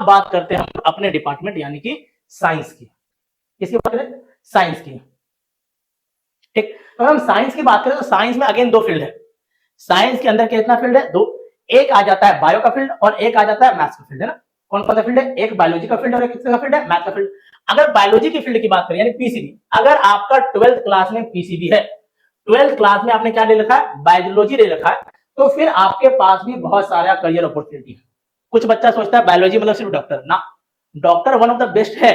बात करते हैं हम अपने डिपार्टमेंट यानी कि साइंस की। किसकी बात करें? साइंस की। ठीक, तो हम साइंस की बात करें तो साइंस में अगेन दो फील्ड है। साइंस के अंदर कितना फील्ड है? दो। एक आ जाता है बायो का फील्ड और एक आ जाता है मैथ्स का फील्ड, है ना। कौन कौन सा फील्ड है? एक बायोलॉजी का फील्ड और एक किसका फील्ड है? मैथ का फील्ड। अगर बायोलॉजी की फील्ड की बात करें यानी पीसीबी, अगर आपका 12th क्लास में पीसीबी है, 12th क्लास में आपने क्या ले रखा है? बायोलॉजी ले रखा है, तो फिर आपके पास भी बहुत सारा करियर अपॉर्चुनिटी है। कुछ बच्चा सोचता है बायोलॉजी मतलब सिर्फ डॉक्टर ना, doctor one of the best है,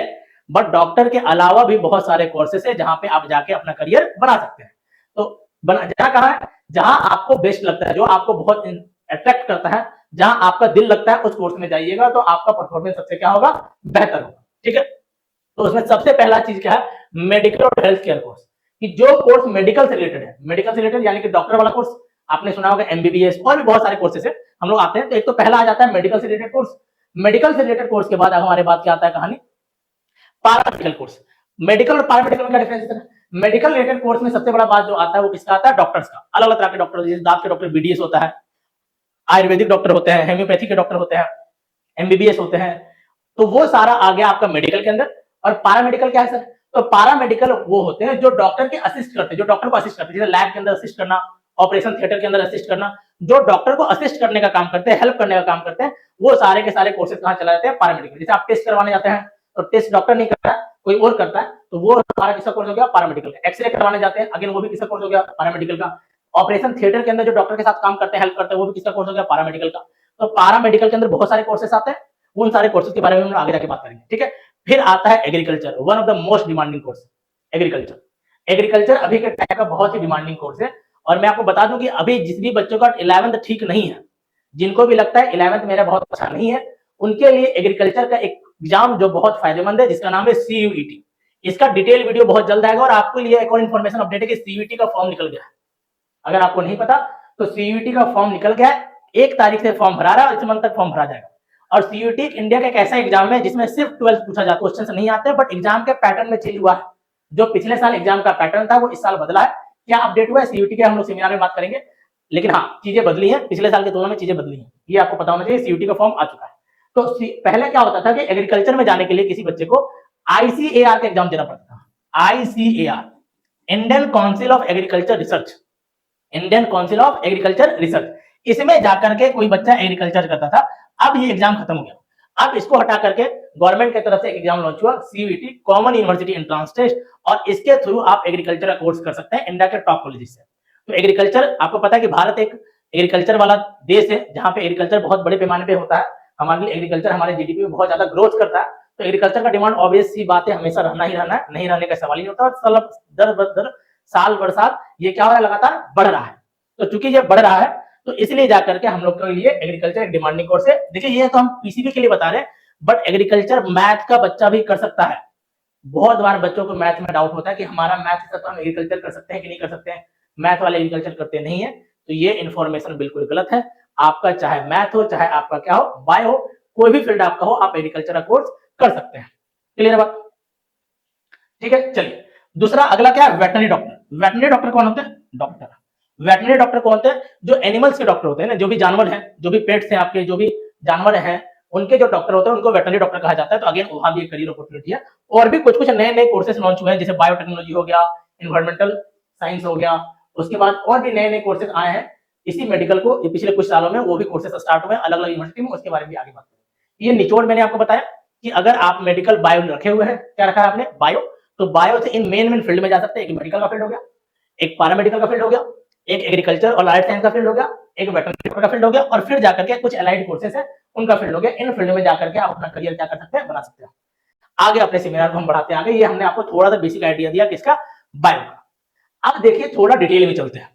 बट डॉक्टर के अलावा भी बहुत सारे कोर्सेस है जहां पे आप जाके अपना करियर बना सकते हैं। तो जाना कहाँ है? जहां आपको बेस्ट लगता है, जो आपको बहुत अट्रैक्ट करता है, जहां आपका दिल लगता है, उस कोर्स में जाइएगा तो आपका परफॉर्मेंस सबसे क्या होगा? बेहतर होगा। ठीक है, तो उसमें सबसे पहला चीज क्या है? मेडिकल और हेल्थ केयर कोर्स। कि जो कोर्स मेडिकल से रिलेटेड है, मेडिकल से रिलेटेड यानी कि डॉक्टर वाला कोर्स, आपने सुना होगा एमबीबीएस और भी बहुत सारे कोर्सेस है, हम लोग आते हैं। तो एक तो पहला आ जाता है मेडिकल से रिलेटेड कोर्स। मेडिकल से रिलेटेड कोर्स के बाद हमारे बात क्या आता है? कहानी पारामेडिकल कोर्स। मेडिकल और पारामेडिकल में क्या डिफरेंस है? मेडिकल रिलेटेड कोर्स में सबसे बड़ा बात जो आता है वो किसका आता है? डॉक्टर्स का। अलग अलग तरह के डॉक्टर, जैसे दांत के डॉक्टर बीडीएस होता है, आयुर्वेदिक डॉक्टर होते हैं, हेम्योपैथी के डॉक्टर होते हैं, एमबीबीएस होते हैं। तो वो सारा आ गया आपका मेडिकल के अंदर। और पारामेडिकल क्या है सर? तो पारामेडिकल वो होते हैं जो डॉक्टर के असिस्ट करते हैं, जो डॉक्टर को असिस्ट करते हैं, जैसे लैब के अंदर असिस्ट करना, ऑपरेशन थिएटर के अंदर असिस्ट करना, जो डॉक्टर को असिस्ट करने का काम करते हैं, हेल्प करने का काम करते हैं, वो सारे के सारे कोर्सेज कहाँ चला जाते हैं? पारामेडिकल। जैसे आप टेस्ट करवाने जाते हैं तो टेस्ट डॉक्टर नहीं करता है, कोई और करता है, तो वो हमारा किसका कोर्स हो गया? पारामेडिकल का। एक्सरे करवाने जाते हैं, अगेन वो भी किसका कोर्स हो गया? पारामेडिकल का। ऑपरेशन थिएटर के अंदर जो डॉक्टर के साथ काम करते हैं, हेल्प करते हैं, वो भी किसका कोर्स हो गया? पारामेडिकल का। तो पारामेडिकल के अंदर बहुत सारे कोर्सेस आते हैं, उन सारे कोर्सेज के बारे में हम आगे जाके बात करेंगे। ठीक है, फिर आता है agriculture, one of the most demanding course. Agriculture, agriculture अभी के टाइम का बहुत ही डिमांडिंग कोर्स है। और मैं आपको बता दूं कि अभी जिस भी बच्चों का 11th ठीक नहीं है, जिनको भी लगता है 11th मेरा बहुत अच्छा नहीं है, उनके लिए एग्रीकल्चर का एक एग्जाम जो बहुत फायदेमंद है, जिसका नाम है सीयूईटी। इसका डिटेल वीडियो बहुत जल्द आएगा। और आपके लिए एक और इन्फॉर्मेशन अपडेट है कि सीयूईटी का फॉर्म निकल गया है। अगर आपको नहीं पता तो सीयूईटी का फॉर्म निकल गया है, 1 तारीख से फॉर्म भरा रहा है, इस मंथ तक फॉर्म भरा जाएगा। और सीयूईटी इंडिया का एक ऐसा एग्जाम है जिसमें सिर्फ 12th पूछा जाता है, क्वेश्चन नहीं आते, बट एग्जाम के पैटर्न में चेंज हुआ है। जो पिछले साल एग्जाम का पैटर्न था वो इस साल बदला है। क्या अपडेट हुआ है सीयूईटी के, हम लोग सेमिनार में बात करेंगे। लेकिन हाँ, चीजें बदली हैं, पिछले साल की तुलना में चीजें बदली हैं, ये आपको पता होना चाहिए। सीयूईटी का फॉर्म आ चुका है। तो पहले क्या होता था कि एग्रीकल्चर में जाने के लिए किसी बच्चे को आईसीएआर का एग्जाम देना पड़ता था। ICAR, Indian council of agriculture research, Indian council of agriculture research, इसमें जाकर के कोई बच्चा एग्रीकल्चर करता था। अब ये एग्जाम खत्म हो गया। अब इसको हटा करके गवर्नमेंट की तरफ से एक एग्जाम लॉन्च हुआ, CUET, common university entrance test, और इसके थ्रू आप एग्रीकल्चर का कोर्स कर सकते हैं इंडिया के टॉप कॉलेजेस से। तो एग्रीकल्चर, आपको पता है कि भारत एक एग्रीकल्चर वाला देश है, जहां पे एग्रीकल्चर बहुत बड़े पैमाने पे होता है। हमारे लिए एग्रीकल्चर हमारे जीडीपी में बहुत ज्यादा ग्रोथ करता है। तो एग्रीकल्चर का डिमांड ऑब्वियस सी बात है, हमेशा रहना ही रहना है, नहीं रहने का सवाल ही होता है। दर साल बर साल ये क्या हो रहा है? लगातार बढ़ रहा है। तो चूंकि ये बढ़ रहा है, तो इसलिए जाकर के हम लोग के लिए एग्रीकल्चर एक डिमांडिंग कोर्स है। देखिए, ये तो हम पीसीबी के लिए बता रहे हैं, बट एग्रीकल्चर मैथ का बच्चा भी कर सकता है। बहुत बार बच्चों को मैथ में डाउट होता है कि हमारा मैथ से तो हम एग्रीकल्चर कर सकते हैं कि नहीं कर सकते हैं, मैथ वाले एग्रीकल्चर करते नहीं है। तो ये इन्फॉर्मेशन बिल्कुल गलत है। आपका चाहे मैथ हो, चाहे आपका क्या हो, बायो हो, कोई भी फील्ड आपका हो, आप एग्रीकल्चर का कोर्स कर सकते हैं। क्लियर बात? ठीक है, चलिए दूसरा अगला क्या है? Veterinary doctor. वेटनरी डॉक्टर कौन होते हैं? डॉक्टर, वेटनरी डॉक्टर कौन होते हैं? जो एनिमल्स के डॉक्टर होते हैं ना, जो भी जानवर हैं, जो भी पेट्स हैं आपके, जो भी जानवर हैं, उनके जो डॉक्टर होते हैं उनको वेटनरी डॉक्टर कहा जाता है। तो अगेन वहां भी एक करियर अपॉर्चुनिटी है। और भी कुछ कुछ नए नए कोर्सेज लॉन्च हुए हैं, जैसे बायोटेक्नोलॉजी हो गया, इन्वायरमेंटल साइंस हो गया, उसके बाद और भी नए नए कोर्सेज आए हैं इसी मेडिकल को पिछले कुछ सालों में, वो भी कोर्सेज स्टार्ट हुए अलग अलग यूनिवर्सिटी में, उसके बारे में भी आगे बात करेंगे। ये निचोड़ मैंने आपको बताया कि अगर आप मेडिकल बायो रखे हुए हैं, क्या रखा है आपने? बायो। तो बायो से इन मेन फील्ड में जा सकते हैं। एक मेडिकल का फील्ड हो गया, एक पैरामेडिकल का फील्ड हो गया, एक एग्रीकल्चर और लाइफ साइंस का फील्ड हो गया, एक वेटरनरी का फील्ड हो गया, और फिर जाकर के कुछ एलाइड कोर्सेज है उनका फील्ड हो गया। इन फील्ड में जाकर के आप अपना करियर क्या कर सकते हैं? बना सकते हैं। आगे अपने सेमिनार को हम बढ़ाते हैं आगे। ये हमने आपको थोड़ा सा बेसिक आइडिया दिया किसका? बायो का। अब देखिए थोड़ा डिटेल में चलते हैं।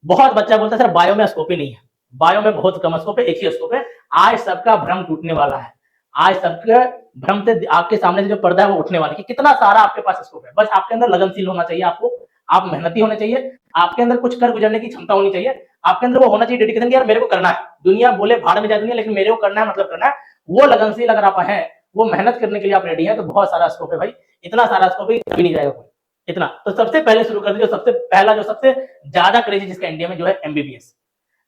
बहुत बच्चा बोलता है सर बायो में स्कोप ही नहीं है, बायो में बहुत कम स्कोप है, एक ही स्कोप है। आज सबका भ्रम टूटने वाला है। आज सबके भ्रम से आपके सामने से जो पर्दा है वो उठने वाला है कि कितना सारा आपके पास स्कोप है। बस आपके अंदर लगनशील होना चाहिए, आपको आप मेहनती होने चाहिए, आपके अंदर कुछ कर गुजरने की क्षमता होनी चाहिए, आपके अंदर वो होना चाहिए डेडिकेशन कि यार मेरे को करना है। दुनिया बोले भाड़ में जाए दुनिया, लेकिन मेरे को करना है, मतलब करना है। वो लगनशील अगर आप हैं, वो मेहनत करने के लिए आप रेडी हैं, तो बहुत सारा स्कोप है भाई। इतना सारा स्कोप है कभी नहीं जाएगा कोई इतना। तो सबसे पहले शुरू कर दीजिए, सबसे पहला जो सबसे ज्यादा क्रेज है जिसका इंडिया में, जो है एमबीबीएस,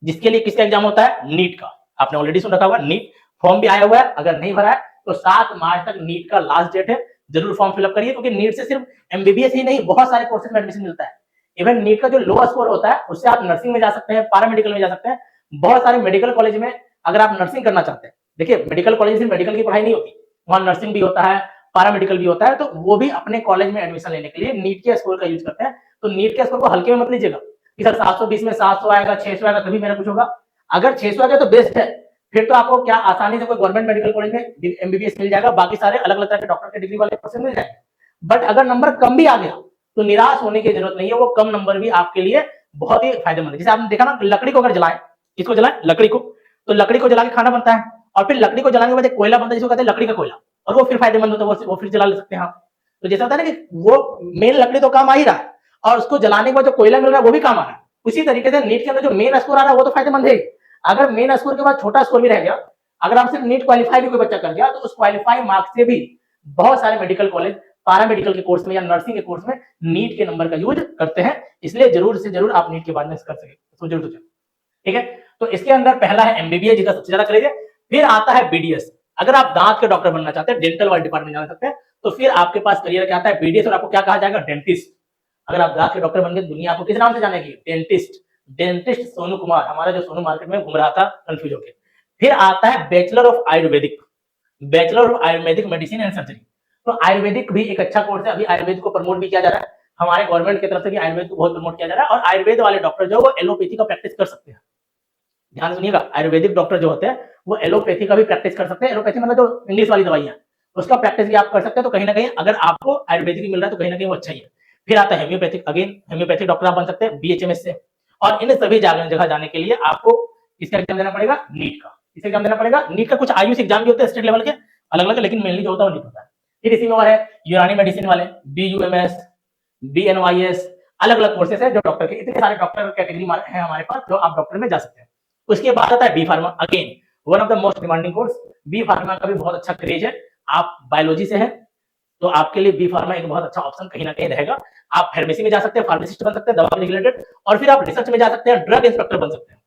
जिसके लिए किसका एग्जाम होता है? नीट का। आपने ऑलरेडी सुन रखा होगा नीट। फॉर्म भी आया हुआ है, अगर नहीं भरा है तो 7 मार्च तक नीट का लास्ट डेट है, जरूर फॉर्म फिलअप करिए, क्योंकि नीट से सिर्फ एमबीबीएस ही नहीं, बहुत सारे कोर्सेज में एडमिशन मिलता है। इवन नीट का जो लो स्कोर होता है उससे आप नर्सिंग में जा सकते हैं, पैरामेडिकल में जा सकते हैं, बहुत सारे मेडिकल कॉलेज में अगर आप नर्सिंग करना चाहते हैं, देखिए मेडिकल कॉलेज में मेडिकल की पढ़ाई नहीं होती, वहां नर्सिंग भी होता है, पैरामेडिकल भी होता है, तो वो भी अपने कॉलेज में एडमिशन लेने के लिए नीट के स्कोर का यूज करते हैं। तो नीट के स्कोर को हल्के में मत लीजिएगा कि सर 720 में 700 आएगा, 600 आएगा तभी मेरा कुछ होगा। अगर 600 आ गया तो बेस्ट है, फिर तो आपको क्या आसानी से कोई गवर्नमेंट मेडिकल कॉलेज में एमबीबीएस मिल जाएगा, बाकी सारे अलग अलग तरह के डॉक्टर के डिग्री वाले कोर्सेज मिल जाएंगे। बट अगर नंबर कम भी आ गया तो निराश होने की जरूरत नहीं है, वो कम नंबर भी आपके लिए बहुत ही फायदेमंद है। जैसे आपने देखा ना, लकड़ी को अगर जलाएं, किसको जलाएं, लकड़ी को, तो लकड़ी को जला के खाना बनता है, और फिर लकड़ी को जलाने के बाद एक कोयला बनता है जिसको कहते हैं लकड़ी का कोयला, और वो फिर फायदेमंद होता है, वो फिर जला ले सकते हैं आप। तो जैसा होता है ना कि वो मेन लकड़ी तो काम आ ही रहा है, और उसको जलाने के बाद जो कोयला मिल रहा है वो भी काम आ रहा है। उसी तरीके से नीट के अंदर जो मेन स्कोर आ रहा है वो तो फायदेमंद है। अगर मेन स्कोर के बाद छोटा स्कोर भी रह गया, अगर आप सिर्फ नीट क्वालिफाई भी कोई बच्चा कर गया, तो उस क्वालिफाई मार्क्स से भी बहुत सारे मेडिकल कॉलेज पैरामेडिकल के कोर्स में या नर्सिंग के कोर्स में नीट के नंबर का यूज करते हैं। इसलिए जरूर से जरूर आप नीट के बाद में कर सके तो जरूर सोचें, ठीक है। तो इसके अंदर पहला है एमबीबीएस, जिसका सबसे ज्यादा क्रेज है। फिर आता है बीडीएस। अगर आप दांत के डॉक्टर बनना चाहते हैं, डेंटल वाले डिपार्टमेंट जाना चाहते हैं, तो फिर आपके पास करियर क्या आता है, बीडीएस, और आपको क्या कहा जाएगा, डेंटिस्ट। अगर आप दांत के डॉक्टर बन गए, दुनिया आपको किस नाम से जानेगी, डेंटिस्ट। डेंटिस्ट सोनू कुमार, हमारा जो सोनू मार्केट में घूम रहा था कंफ्यूज होकर। फिर आता है bachelor of Ayurvedic, bachelor of Ayurvedic medicine and surgery. तो आयुर्वेदिक भी एक अच्छा कोर्स है, अभी आयुर्वेद को प्रमोट भी किया जा रहा है, हमारे गवर्नमेंट की तरफ से भी आयुर्वेद को बहुत प्रमोट किया जा रहा है। और आयुर्वेद वाले डॉक्टर जो वो एलोपैथी का प्रैक्टिस कर सकते हैं, ध्यान सुनिएगा, आयुर्वेदिक डॉक्टर जो होते हैं वो एलोपैथी का भी प्रैक्टिस कर सकते हैं। एलोपैथी मतलब जो इंग्लिश वाली दवाइयां, उसका प्रैक्टिस भी आप कर सकते हैं। तो कहीं ना कहीं अगर आपको आयुर्वेदिक मिल रहा है तो कहीं ना कहीं वो अच्छा ही है। फिर आता है हेम्योपैथिक, अगेन हेम्योपैथिक डॉक्टर आप बन सकते हैं बीएचएमएस से। और इन सभी जगह जाने के लिए आपको इसका एग्जाम देना पड़ेगा, नीट का। इसका एग्जाम देना पड़ेगा, नीट का कुछ आयुष एग्जाम भी होते हैं स्टेट लेवल के अलग अलग, लेकिन मेनली जो होता है वो नीट होता है। फिर इसी में और है यूनानी मेडिसिन वाले, बीयूएमएस, बीएनवाईएस, अलग अलग कोर्सेस है जो डॉक्टर के, इतने सारे डॉक्टर कैटेगरी है हमारे पास जो आप डॉक्टर में जा सकते हैं। उसके बाद आता है B pharma, again one of the most demanding course. B pharma का भी बहुत अच्छा क्रेज है। आप बायोलॉजी से हैं तो आपके लिए बी फार्मा एक बहुत अच्छा ऑप्शन कहीं ना कहीं रहेगा। आप फार्मेसी में जा सकते हैं, फार्मासिस्ट बन सकते हैं दवा रिलेटेड, और फिर आप रिसर्च में जा सकते हैं, ड्रग इंस्पेक्टर बन सकते हैं।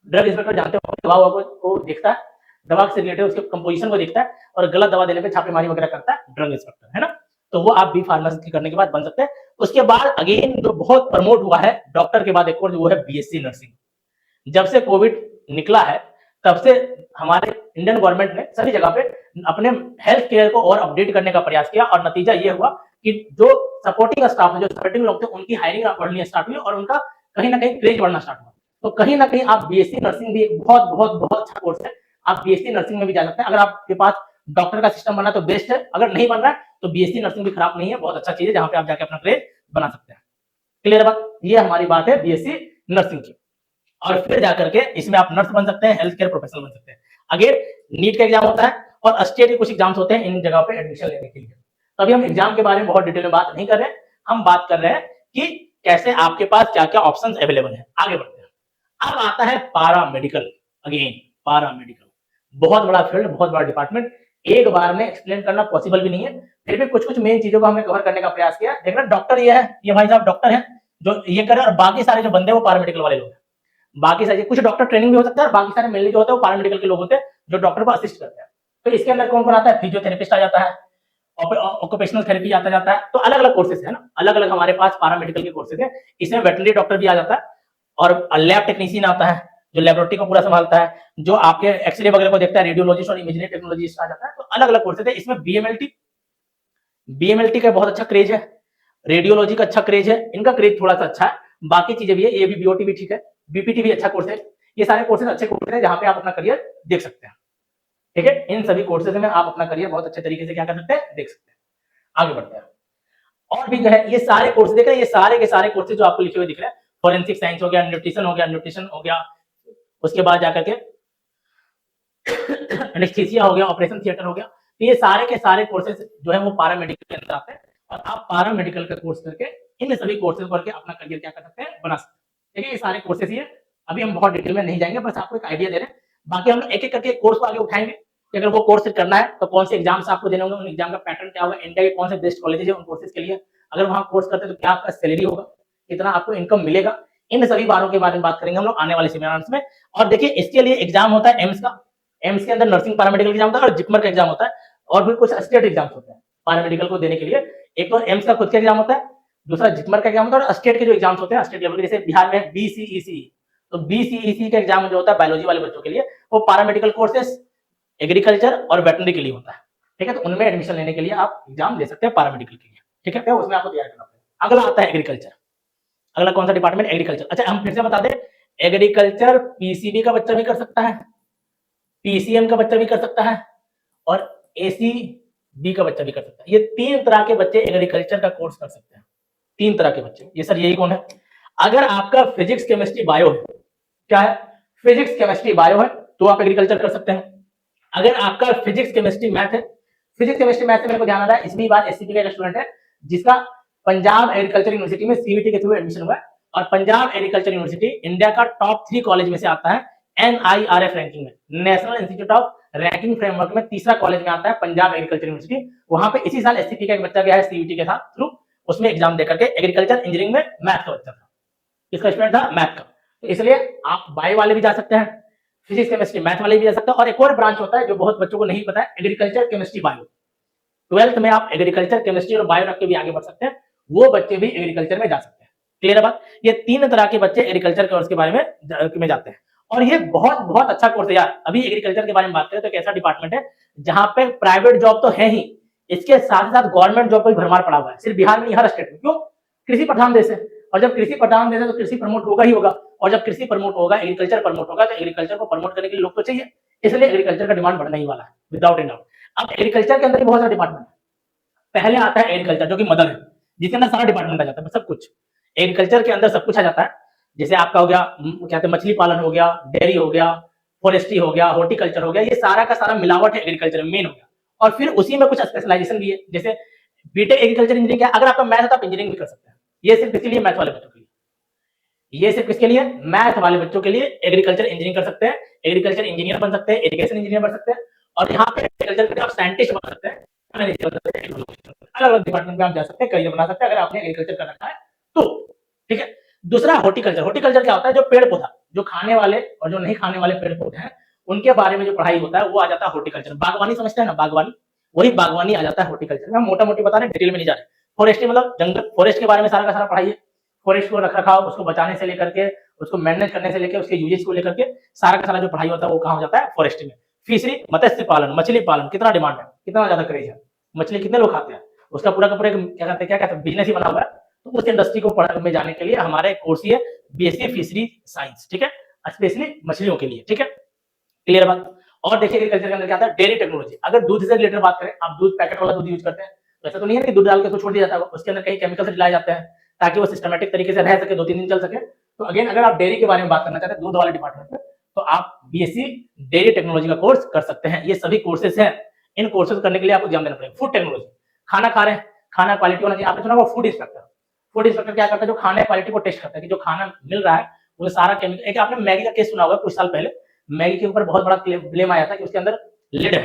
ड्रग इंस्पेक्टर जानते हो, दवा को देखता है, दवा से रिलेटेड उसके कंपोजिशन को देखता है, और गलत दवा देने पे छापेमारी वगैरह करता है ड्रग इंस्पेक्टर, है ना। तो वो आप बी फार्मेसी करने के बाद बन सकते हैं। उसके बाद अगेन जो बहुत प्रमोट हुआ है डॉक्टर के बाद एक और, जो है बीएससी नर्सिंग। जब से कोविड निकला है तब से हमारे इंडियन गवर्नमेंट ने सभी जगह पे अपने हेल्थ केयर को और अपडेट करने का प्रयास किया, और नतीजा ये हुआ कि जो सपोर्टिंग स्टाफ है, जो सपोर्टिंग लोग थे, उनकी हायरिंग बढ़नी स्टार्ट हुई और उनका कहीं ना कहीं क्रेज बढ़ना स्टार्ट हुआ। तो कहीं ना कहीं आप बीएससी नर्सिंग भी एक बहुत बहुत बहुत अच्छा कोर्स है, आप बीएससी नर्सिंग में भी जा सकते हैं। अगर आपके पास डॉक्टर का सिस्टम बना तो बेस्ट है, अगर नहीं बन रहा है तो बीएससी नर्सिंग भी खराब नहीं है, बहुत अच्छा चीज है जहां पे आप जाके अपना क्रेज बना सकते हैं। क्लियर बात, ये हमारी बात है बीएससी नर्सिंग की। और फिर जाकर के इसमें आप नर्स बन सकते हैं, हेल्थ केयर प्रोफेशनल बन सकते हैं। अगेन नीट का एग्जाम होता है और स्टेट के कुछ एग्जाम्स होते हैं इन जगह पे एडमिशन लेने के लिए। तो अभी हम एग्जाम के बारे में बहुत डिटेल में बात नहीं कर रहे हैं, हम बात कर रहे हैं कि कैसे आपके पास क्या क्या ऑप्शंस अवेलेबल है। आगे बढ़ते हैं। अब आता है पारा मेडिकल, अगेन पारा मेडिकल बहुत बड़ा फील्ड, बहुत बड़ा डिपार्टमेंट, एक बार में एक्सप्लेन करना पॉसिबल भी नहीं है, फिर भी कुछ कुछ मेन चीजों को हमने कवर करने का प्रयास किया। देखना डॉक्टर ये है, ये भाई साहब डॉक्टर है जो ये कर रहे हैं, और बाकी सारे जो बंदे वो पारामेडिकल वाले लोग हैं। बाकी सारे कुछ डॉक्टर ट्रेनिंग भी हो सकता है, और बाकी सारे मेनली जो होते हैं वो पारामेडिकल के लोग होते हैं जो डॉक्टर को असिस्ट करते हैं। तो इसके अंदर कौन कौन आता है, फिजियोथेरेपिस्ट आ जाता है, ऑक्यूपेशनल थेरेपी आता जाता है, तो अलग अलग कोर्सेज है ना, अलग अलग हमारे पास पारामेडिकल के कोर्सेज है। इसमें वेटनरी डॉक्टर भी आ जाता है, और लैब टेक्नीशियन आता है जो लेबोरेटरी को पूरा संभालता है, जो आपके एक्सरे वगैरह को देखता है, रेडियोलॉजिस्ट और इमेजिंग टेक्नोलॉजिस्ट आ जाता है। तो अलग अलग कोर्सेज है। इसमें बीएमएलटी का बहुत अच्छा क्रेज है, रेडियोलॉजी का अच्छा क्रेज है, इनका क्रेज थोड़ा सा अच्छा है, बाकी चीजें भी है, ये भी बीओटी भी ठीक है, बीपीटी भी अच्छा कोर्स है। ये सारे कोर्सेज अच्छे कोर्सेज हैं जहां पे आप अपना करियर देख सकते हैं, ठीक है। इन सभी कोर्सेज में आप अपना करियर बहुत अच्छे तरीके से क्या कर सकते हैं, देख सकते हैं। आगे बढ़ते हैं। और भी जो है ये सारे कोर्स देख रहे हैं, ये सारे के सारे कोर्सेज जो आपको लिखे हुए दिख रहे हैं, फॉरेंसिक साइंस हो गया, न्यूट्रिशन हो गया, उसके बाद जाकर के एनेस्थीसिया हो गया, ऑपरेशन थिएटर हो गया। तो ये सारे के सारे कोर्सेज जो है वो पारामेडिकल के अंदर आते हैं, और आप पारामेडिकल का कोर्स करके इन सभी कोर्सेज करके अपना करियर क्या कर सकते हैं, बना सकते हैं। ठीक है, ये सारे कोर्सेज ये अभी हम बहुत डिटेल में नहीं जाएंगे, बस आपको एक आइडिया दे रहे हैं। बाकी हम एक एक करके कोर्स को आगे उठाएंगे कि अगर वो कोर्स करना है तो कौन से एग्जाम्स आपको देने होंगे, उन एग्जाम का पैटर्न क्या होगा, इंडिया के कौन से बेस्ट कॉलेज है उन कोर्सेज के लिए, अगर वहां कोर्स करते हैं तो क्या आपका सैलरी होगा, कितना आपको इनकम मिलेगा, इन सभी बातों के बारे में बात करेंगे हम लोग आने वाले सेमिनार्स में। और देखिए इसके लिए एग्जाम होता है एम्स का, एम्स के अंदर नर्सिंग पैरामेडिकल एग्जाम होता है और जिपमर का एग्जाम होता है। और भी कुछ स्टेट एग्जाम्स होते हैं पैरामेडिकल को देने के लिए। एक तो एम्स का खुद का एग्जाम होता है, दूसरा जिपमर का एग्जाम होता है, और स्टेट के जो एग्जाम्स होते हैं स्टेट लेवल के, जैसे बिहार में बीसीईसी, तो बीसीईसी का एग्जाम जो होता है बायोलॉजी वाले बच्चों के लिए, वो पैरामेडिकल कोर्सेस एग्रीकल्चर और वेटनरी के लिए होता है। ठीक है, तो उनमें एडमिशन लेने के लिए आप एग्जाम दे सकते हैं पैरामेडिकल के लिए। ठीक है, तो उसमें आपको तैयार करना पड़ेगा। अगला आता है एग्रीकल्चर। अगला कौन सा डिपार्टमेंट? एग्रीकल्चर। अच्छा, हम फिर से बता दें, एग्रीकल्चर पीसीबी का बच्चा भी कर सकता है, पीसीएम का बच्चा भी कर सकता है, और एसीबी का बच्चा भी कर सकता है। ये 3 तरह के बच्चे एग्रीकल्चर का कोर्स कर सकते हैं। 3 तरह के बच्चे। ये सर यही कौन है? अगर आपका फिजिक्स केमिस्ट्री बायो है, क्या है? फिजिक्स केमिस्ट्री बायो है, तो आप एग्रीकल्चर कर सकते हैं। अगर आपका फिजिक्स केमिस्ट्री मैथ है, फिजिक्स केमिस्ट्री मैथ से मेरे को ध्यान आ रहा है, इसमें बात एससीपी का स्टूडेंट है जिसका पंजाब एग्रीकल्चर यूनिवर्सिटी में सीवीटी के थ्रू एडमिशन हुआ है, और पंजाब एग्रीकल्चर यूनिवर्सिटी इंडिया का टॉप 3 कॉलेज में से आता है एनआईआरएफ रैंकिंग में, national institute of ranking framework में तीसरा कॉलेज में आता है पंजाब एग्रीकल्चर यूनिवर्सिटी। वहां पे इसी साल एससीपी का एक बच्चा गया है सीवीटी के साथ थ्रू, उसमें एग्जाम देकर के एग्रीकल्चर इंजीनियरिंग में मैथ का बच्चा था, इसका स्टूडेंट था मैथ का। तो इसलिए आप बायो वाले भी जा सकते हैं, फिजिक्स केमिस्ट्री मैथ वाले भी जा सकते हैं, और एक और ब्रांच होता है जो बहुत बच्चों को नहीं पता है, एग्रीकल्चर केमिस्ट्री बायो। 12th में आप एग्रीकल्चर केमिस्ट्री और बायो रख के भी आगे बढ़ सकते हैं, वो बच्चे भी एग्रीकल्चर में जा सकते हैं। क्लियर है बात? ये 3 तरह के बच्चे एग्रीकल्चर कोर्स के बारे में जाते हैं, और ये बहुत बहुत अच्छा कोर्स है यार। अभी एग्रीकल्चर के बारे में बात करें तो एक ऐसा डिपार्टमेंट है जहां पे प्राइवेट जॉब तो है ही, इसके साथ साथ गवर्नमेंट जॉब का भी भरमार पड़ा हुआ है, सिर्फ बिहार में नहीं, हर स्टेट में। क्यों? कृषि प्रधान देश है, और जब कृषि प्रधान देश है तो कृषि प्रमोट होगा ही होगा, और जब कृषि प्रमोट होगा, एग्रीकल्चर प्रमोट होगा, तो एग्रीकल्चर को प्रमोट करने के लिए लोग तो चाहिए, इसलिए एग्रीकल्चर का डिमांड बढ़ने ही वाला है विदाउट एनी डाउट। अब एग्रीकल्चर के अंदर भी बहुत सारे डिपार्टमेंट है। पहले आता है एग्रीकल्चर, जो कि मदर है, जिसके अंदर सारा डिपार्टमेंट आ जाता है, सब कुछ एग्रीकल्चर के अंदर सब कुछ आ जाता है। जैसे आपका हो गया क्या कहते हैं, मछली पालन हो गया, डेयरी हो गया, फॉरेस्ट्री हो गया, हॉर्टिकल्चर हो गया, ये सारा का सारा मिलावट है एग्रीकल्चर में, मेन हो गया। और फिर उसी में कुछ स्पेशलाइजेशन भी है, जैसे बीटेक एग्रीकल्चर इंजीनियरिंग है, अगर आपका मैथ है तो आप इंजीनियरिंग भी कर सकते हैं। ये सिर्फ इसलिए मैथ वाले बच्चों के लिए, ये सिर्फ किसके लिए? मैथ वाले बच्चों के लिए एग्रीकल्चर इंजीनियरिंग कर सकते हैं, एग्रीकल्चर इंजीनियर बन सकते हैं, इरिगेशन इंजीनियर बन सकते हैं, और यहाँ पे एग्रीकल्चर के आप साइंटिस्ट बन सकते हैं, अलग अलग डिपार्टमेंट में आप जा सकते हैं, करियर बना सकते हैं अगर आपने एग्रीकल्चर कर रखा है तो। ठीक है, दूसरा हॉर्टिकल्चर। हॉर्टिकल्चर क्या होता है? जो पेड़ पौधा, जो खाने वाले और जो नहीं खाने वाले पेड़ पौधे हैं, उनके बारे में जो पढ़ाई होता है वो आ जाता है हॉर्टिकल्चर। बागवानी समझते हैं ना, बागवानी, वही बागवानी आ जाता है हॉर्टिकल्चर में। हम मोटा मोटी बता रहे हैं, डिटेल में नहीं जा रहे। फॉरेस्ट्री मतलब जंगल, फॉरेस्ट के बारे में सारा का सारा पढ़ाई है, फॉरेस्ट को रख रखाव, उसको बचाने से लेकर के, उसको मैनेज करने से लेकर, उसके यूजेस को लेकर के सारा का सारा जो पढ़ाई होता है वो कहाँ हो जाता है? फॉरेस्ट्री में। फिशरी, मत्स्य पालन, मछली पालन, कितना डिमांड है, कितना ज्यादा क्रेज है, मछली कितने लोग खाते हैं, उसका पूरा का पूरा क्या कहते हैं बिजनेस ही बना हुआ है। तो उस इंडस्ट्री को में जाने के लिए हमारे कोर्स ही है बीएससी फिशरी साइंस। ठीक है, स्पेशली मछलियों के लिए। ठीक है, क्लियर बात? और देखिए एग्रीकल्चर के अंदर क्या आता है? Dairy technology. अगर दूध से रिलेटेड बात करें, आप दूध पैकेट वाला दूध यूज करते हैं, तो ऐसा तो नहीं है कि दूध डाल के उसको छोड़ दिया जाता है, उसके अंदर कई केमिकल्स मिलाए जाते हैं ताकि वो सिस्टमेटिक तरीके से रह सके, 2-3 दिन चल सके। तो अगेन अगर आप डेयरी के बारे में बात करना चाहते हैं, दूध वाले डिपार्टमेंट में, तो आप बीएससी डेयरी टेक्नोलॉजी का कोर्स कर सकते हैं। ये सभी कोर्सेज हैं, इन कोर्सेज करने के लिए आपको एग्जाम देना पड़ेगा। फूड टेक्नोलॉजी, खाना खा रहे हैं, खाना क्वालिटी होना चाहिए। आपने सुना होगा फूड इंस्पेक्टर। फूड इंस्पेक्टर क्या करता है? जो खाने क्वालिटी को टेस्ट करता है कि जो खाना मिल रहा है वो सारा केमिकल। एक आपने मैगी का केस सुना होगा कुछ साल पहले, मैगी के ऊपर बहुत बड़ा ब्लेम आया था कि उसके अंदर लिड है,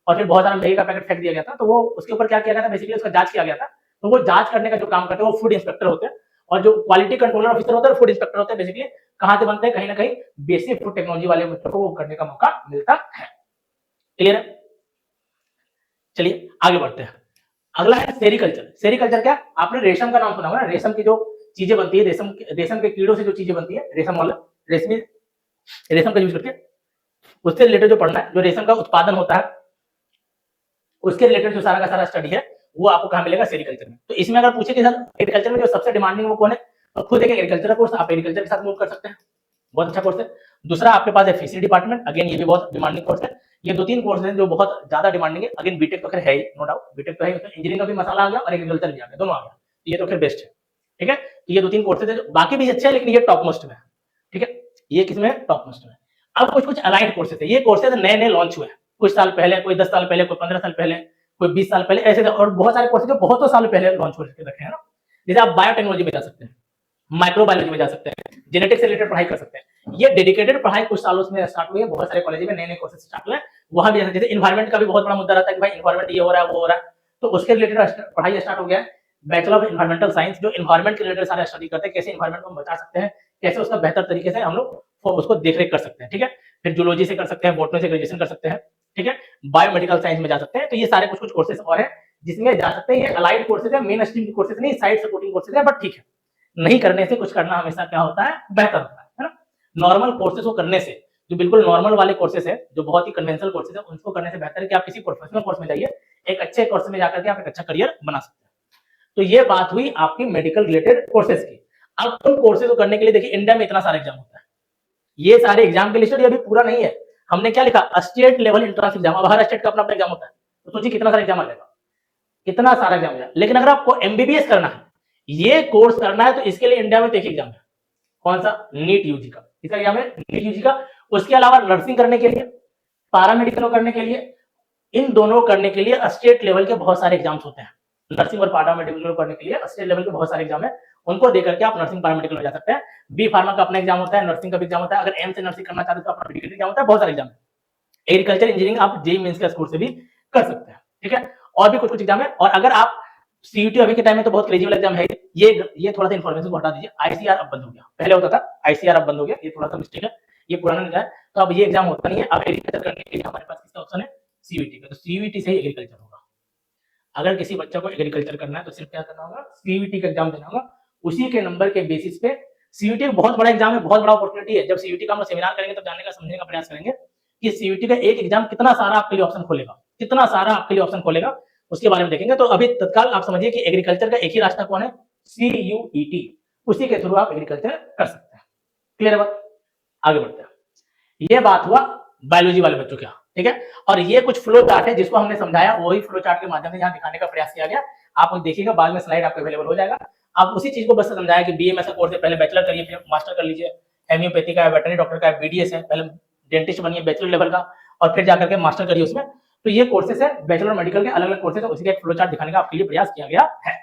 और फिर बहुत सारा मैगी का पैकेट फेंक दिया गया था। तो वो उसके ऊपर क्या किया गया था? बेसिकली उसका जांच किया गया था। तो वो जांच करने का जो काम करते हैं वो फूड इंस्पेक्टर होते हैं, और जो क्वालिटी कंट्रोलर ऑफिसर होता है फूड इंस्पेक्टर होते हैं। बेसिकली कहां से बनते हैं? कहीं ना कहीं बेसिक फूड टेक्नोलॉजी वाले बच्चों को वो करने का मौका मिलता है। क्लियर है? चलिए आगे बढ़ते हैं। अगला है सेरिकल्चर। सेरिकल्चर क्या? आपने रेशम का नाम सुना होगा ना, रेशम की जो चीजें बनती है, रेशम के कीड़ों से जो चीजें बनती है, रेशम वाला रेशम का यूज करके उससे रिलेटेड जो पढ़ना है, जो रेशम का उत्पादन होता है उसके रिलेटेड जो सारा का सारा स्टडी है वो आपको कहाँ मिलेगा? सेरिकल्चर में। तो इसमें अगर पूछे कि सर एग्रीकल्चर में जो सबसे डिमांडिंग वो कौन है, तो खुद एक एग्रीकल्चर कोर्स आप एग्रीकल्चर के साथ मूव कर सकते हैं, बहुत अच्छा कोर्स है। दूसरा आपके पास है फिशरी डिपार्टमेंट, अगेन ये भी बहुत डिमांडिंग कोर्स है। ये 2-3 कोर्स हैं जो बहुत ज्यादा डिमांडिंग है। अगेन बीटेक तो खैर है ही, नो डाउट, बीटेक तो है, इंजीनियरिंग का भी मसाला आ गया और एग्रीकल्चर भी आ गया, दोनों आ गया, ये तो फिर बेस्ट है। ठीक है, तो ये 2-3 कोर्सेज है, बाकी भी अच्छे हैं लेकिन ये टॉप मोस्ट में है। ठीक है, ये किसमें? टॉप मोस्ट में। अब कुछ अलाइड कोर्सेज है, ये कोर्सेज नए नए लॉन्च हुए हैं कुछ साल पहले, कोई 10 साल पहले, कोई 15 साल पहले, कोई 20 साल पहले, ऐसे और बहुत सारे कोर्सेज जो बहुत साल पहले लॉन्च हो रखे हैं ना। जैसे आप बायोटेक्नोलॉजी में जा सकते हैं, माइक्रोबायोलॉजी में जा सकते हैं, जेनेटिक्स से रिलेटेड पढ़ाई कर सकते हैं। ये डेडिकेटेड पढ़ाई कुछ सालों में स्टार्ट हुई है, बहुत सारे कॉलेज में नए नए कोर्सेज स्टार्ट हुए हैं। वहां भी जैसे इन्वायरमेंट का भी बहुत बड़ा मुद्दा रहता है कि भाई इन्वायरमेंट ये हो रहा है वो हो रहा है, तो उसके रिलेटेड पढ़ाई स्टार्ट हो गया है। बैचलर ऑफ इन्वायरमेंटल साइंस, जो इन्वायरमेंट के रिलेटेड सारे स्टडी करते हैं, कैसे इन्वायरमेंट को हम बचा सकते हैं, कैसे उसका बेहतर तरीके से हम लोग उसको देखरेख कर सकते हैं। ठीक है, फिर जूलॉजी से कर सकते हैं, बॉटनी से ग्रेजुएशन कर सकते हैं। ठीक है, बायोमेडिकल साइंस में जा सकते हैं। तो ये सारे कुछ कुछ कोर्सेज और है जिसमें जा सकते हैं। ये अलाइड कोर्सेज है, मेन स्ट्रीम की कोर्सेज नहीं, साइड सपोर्टिंग कोर्सेज है, बट ठीक है, नहीं करने से कुछ करना हमेशा क्या होता है, बेहतर होता है ना। नॉर्मल कोर्सेज को करने से, जो बिल्कुल नॉर्मल वाले कोर्सेज है, जो बहुत ही कन्वेंशनल कोर्सेज है, उनको करने से बेहतर है कि आप किसी प्रोफेशनल कोर्स में जाइए, एक अच्छे कोर्स में जाकर के आप एक अच्छा करियर बना सकते हैं। तो ये बात हुई आपकी मेडिकल रिलेटेड कोर्सेज की। अब उन कोर्सेज को करने के लिए देखिए इंडिया में इतना सारा एग्जाम होता है, ये सारे एग्जाम के लिस्टेड अभी पूरा नहीं है। हमने क्या लिखा, स्टेट लेवल एंट्रेंस एग्जाम, अब हर स्टेट का अपना अपना एग्जाम होता है, तो सोचिए कितना सारा एग्जाम आ जाएगा, कितना सारा एग्जाम है। लेकिन अगर आपको एमबीबीएस करना है, ये कोर्स करना है, तो इसके लिए इंडिया में तो एक एग्जाम है, कौन सा, नीट यूजी का। इसका एग्जाम है नीट यूजी का। उसके अलावा नर्सिंग करने के लिए, पैरामेडिकल करने के लिए, इन दोनों करने के लिए स्टेट लेवल के बहुत सारे एग्जाम्स होते हैं। नर्सिंग और पैरामेडिकल करने के लिए स्टेट लेवल के बहुत सारे एग्जाम है, उनको देकर के आप नर्सिंग पैरामेडिकल हो जा सकते हैं। बी फार्मा का अपना एग्जाम होता है, नर्सिंग का भी एग्जाम होता है। अगर एम से नर्सिंग करना चाहते हैं तो अपना मेडिकल एग्जाम होता है, बहुत सारे एग्जाम है। एग्रीकल्चर इंजीनियरिंग आप जेईई मेंस के स्कोर से भी कर सकते हैं, ठीक है। और भी कुछ कुछ एग्जाम है। और अगर आप सीयूटी अभी के टाइम में तो बहुत क्रेजी वाला एग्जाम है, ये थोड़ा सा इन्फॉर्मेशन को हटा दीजिए। आईसीआर अब बंद हो गया, पहले होता था, आईसीआर अब बंद हो गया, ये थोड़ा सा मिस्टेक है, ये पुराना निकला है। तो अब ये एग्जाम होता नहीं है। अब एग्रीकल्चर करने के लिए हमारे पास किसका ऑप्शन है, सीयूटी का। तो सीयूटी से ही एग्रीकल्चर होगा। अगर किसी बच्चे को एग्रीकल्चर करना है तो सिर्फ क्या करना होगा, सीयूटी का एग्जाम देना होगा। उसी के नंबर के बेसिस पे, सीयूटी बहुत बड़ा एग्जाम है, बहुत बड़ा अपॉर्चुनिटी है। जब सीयूटी का हम सेमिनार करेंगे तब जानने का, समझने का प्रयास करेंगे कि सीयूटी का एक एग्जाम कितना सारा आपके लिए ऑप्शन खोलेगा, कितना सारा आपके लिए ऑप्शन खोलेगा, उसके बारे में देखेंगे। तो अभी तत्काल आप समझिए कि एग्रीकल्चर का एक ही रास्ता कौन है, सीयूईटी, उसी के थ्रू आप एग्रीकल्चर कर सकते हैं। क्लियर है बात, आगे बढ़ते हैं। ये बात हुआ बायोलॉजी वाले बच्चों का, ठीक है। और ये कुछ फ्लो चार्ट है जिसको हमने समझाया, वही फ्लो चार्ट के माध्यम से यहाँ दिखाने का प्रयास किया गया। आप देखिएगा, बाद में स्लाइड आपको अवेलेबल हो जाएगा। आप उसी चीज को बस समझाया कि बीएमएस का कोर्स है, पहले बैचलर करिए, फिर मास्टर कर लीजिए। हेम्योपैथी का है, वेटरनरी डॉक्टर का है, बीडीएस है, पहले डेंटिस्ट बनिए बैचलर लेवल का, और फिर जाकर के मास्टर करिए उसमें। तो ये कोर्सेस है, बैचलर मेडिकल के अलग अलग कोर्सेस है, उसी का एक फ्लो चार्ट दिखाने का आपके लिए प्रयास किया गया है।